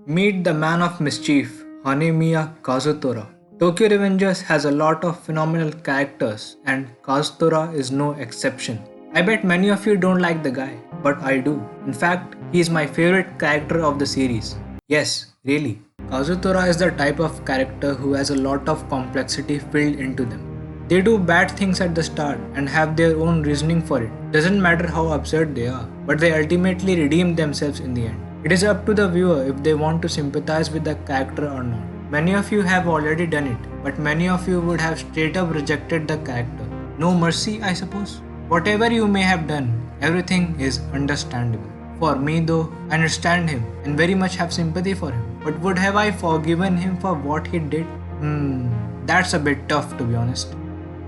Meet the man of mischief, Hanemiya Kazutora. Tokyo Revengers has a lot of phenomenal characters, and Kazutora is no exception. I bet many of you don't like the guy, but I do. In fact, he is my favorite character of the series. Yes, really. Kazutora is the type of character who has a lot of complexity filled into them. They do bad things at the start and have their own reasoning for it. Doesn't matter how absurd they are, but they ultimately redeem themselves in the end. It is up to the viewer if they want to sympathize with the character or not. Many of you have already done it, but many of you would have straight up rejected the character. No mercy, I suppose. Whatever you may have done, everything is understandable. For me, though, I understand him and very much have sympathy for him. But would have I forgiven him for what he did? That's a bit tough to be honest.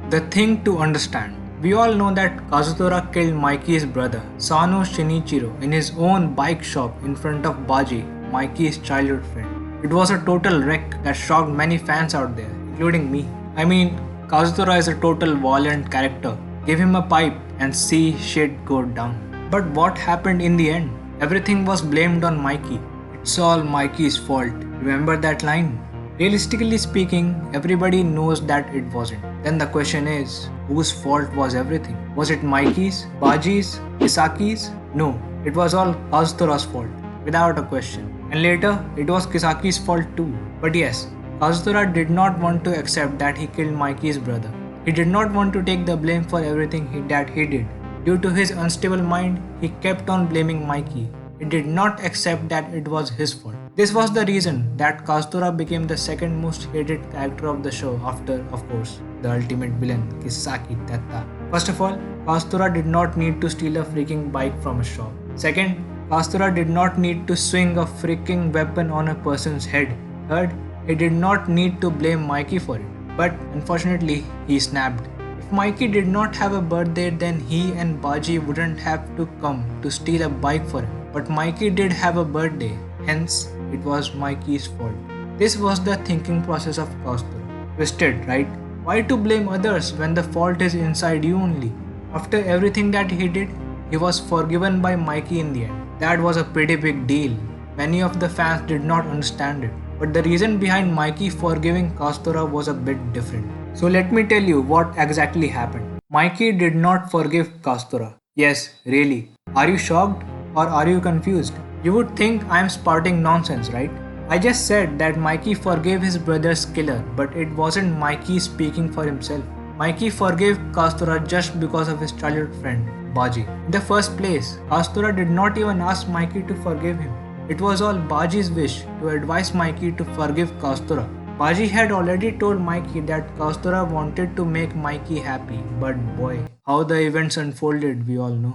The thing to understand. We all know that Kazutora killed Mikey's brother, Sano Shinichiro, in his own bike shop in front of Baji, Mikey's childhood friend. It was a total wreck that shocked many fans out there, including me. I mean, Kazutora is a total violent character. Give him a pipe and see shit go down. But what happened in the end? Everything was blamed on Mikey. It's all Mikey's fault. Remember that line? Realistically speaking, everybody knows that it wasn't. Then the question is, whose fault was everything? Was it Mikey's, Baji's, Kisaki's? No, it was all Kazutora's fault, without a question. And later, it was Kisaki's fault too. But yes, Kazutora did not want to accept that he killed Mikey's brother. He did not want to take the blame for everything that he did. Due to his unstable mind, he kept on blaming Mikey. He did not accept that it was his fault. This was the reason that Kazutora became the second most hated character of the show after, of course, the ultimate villain, Kisaki Tetta. First of all, Kazutora did not need to steal a freaking bike from a shop. Second, Kazutora did not need to swing a freaking weapon on a person's head. Third, he did not need to blame Mikey for it. But unfortunately, he snapped. If Mikey did not have a birthday, then he and Baji wouldn't have to come to steal a bike for him. But Mikey did have a birthday, hence it was Mikey's fault. This was the thinking process of Kazutora. Twisted, right? Why to blame others when the fault is inside you only? After everything that he did, he was forgiven by Mikey in the end. That was a pretty big deal. Many of the fans did not understand it. But the reason behind Mikey forgiving Kazutora was a bit different. So let me tell you what exactly happened. Mikey did not forgive Kazutora. Yes, really. Are you shocked or are you confused? You would think I am spouting nonsense, right? I just said that Mikey forgave his brother's killer, but it wasn't Mikey speaking for himself. Mikey forgave Kazutora just because of his childhood friend, Baji. In the first place, Kazutora did not even ask Mikey to forgive him. It was all Baji's wish to advise Mikey to forgive Kazutora. Baji had already told Mikey that Kazutora wanted to make Mikey happy, but boy, how the events unfolded we all know.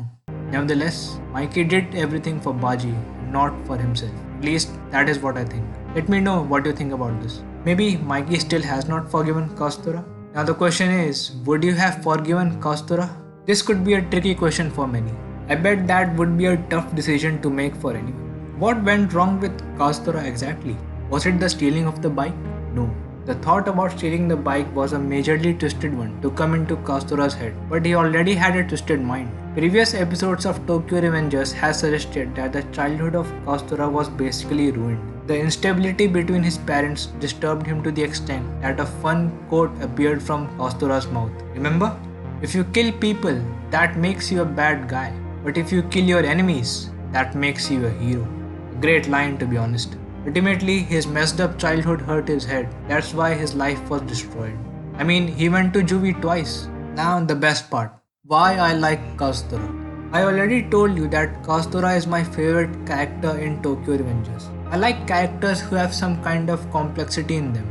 Nevertheless, Mikey did everything for Baji, not for himself. At least that is what I think. Let me know what you think about this. Maybe Mikey still has not forgiven Kazutora. Now the question is, would you have forgiven Kazutora? This could be a tricky question for many. I bet that would be a tough decision to make for anyone. What went wrong with Kazutora exactly? Was it the stealing of the bike? No. The thought about stealing the bike was a majorly twisted one to come into Kazutora's head, but he already had a twisted mind. Previous episodes of Tokyo Revengers has suggested that the childhood of Kazutora was basically ruined. The instability between his parents disturbed him to the extent that a fun quote appeared from Kazutora's mouth. Remember? If you kill people, that makes you a bad guy. But if you kill your enemies, that makes you a hero. A great line to be honest. Ultimately, his messed up childhood hurt his head. That's why his life was destroyed. I mean, he went to juvie twice. Now the best part. Why I like Kazutora. I already told you that Kazutora is my favorite character in Tokyo Revengers. I like characters who have some kind of complexity in them.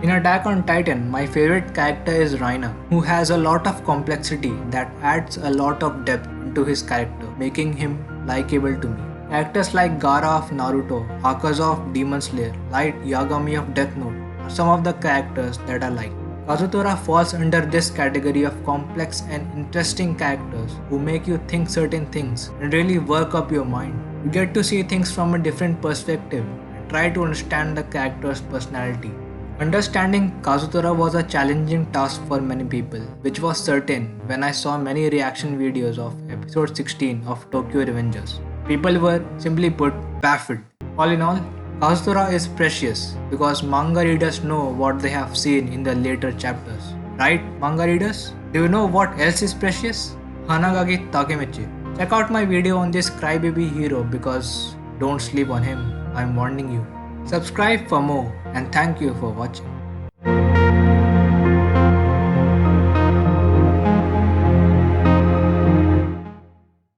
In Attack on Titan, my favorite character is Reiner, who has a lot of complexity that adds a lot of depth into his character, making him likable to me. Characters like Gaara of Naruto, Akaza of Demon Slayer, Light Yagami of Death Note are some of the characters that I like. Kazutora falls under this category of complex and interesting characters who make you think certain things and really work up your mind. You get to see things from a different perspective and try to understand the character's personality. Understanding Kazutora was a challenging task for many people, which was certain when I saw many reaction videos of episode 16 of Tokyo Revengers. People were, simply put, baffled. All in all, Kazutora is precious because manga readers know what they have seen in the later chapters. Right, manga readers? Do you know what else is precious? Hanagagi Takemichi. Check out my video on this crybaby hero because don't sleep on him. I'm warning you. Subscribe for more and thank you for watching.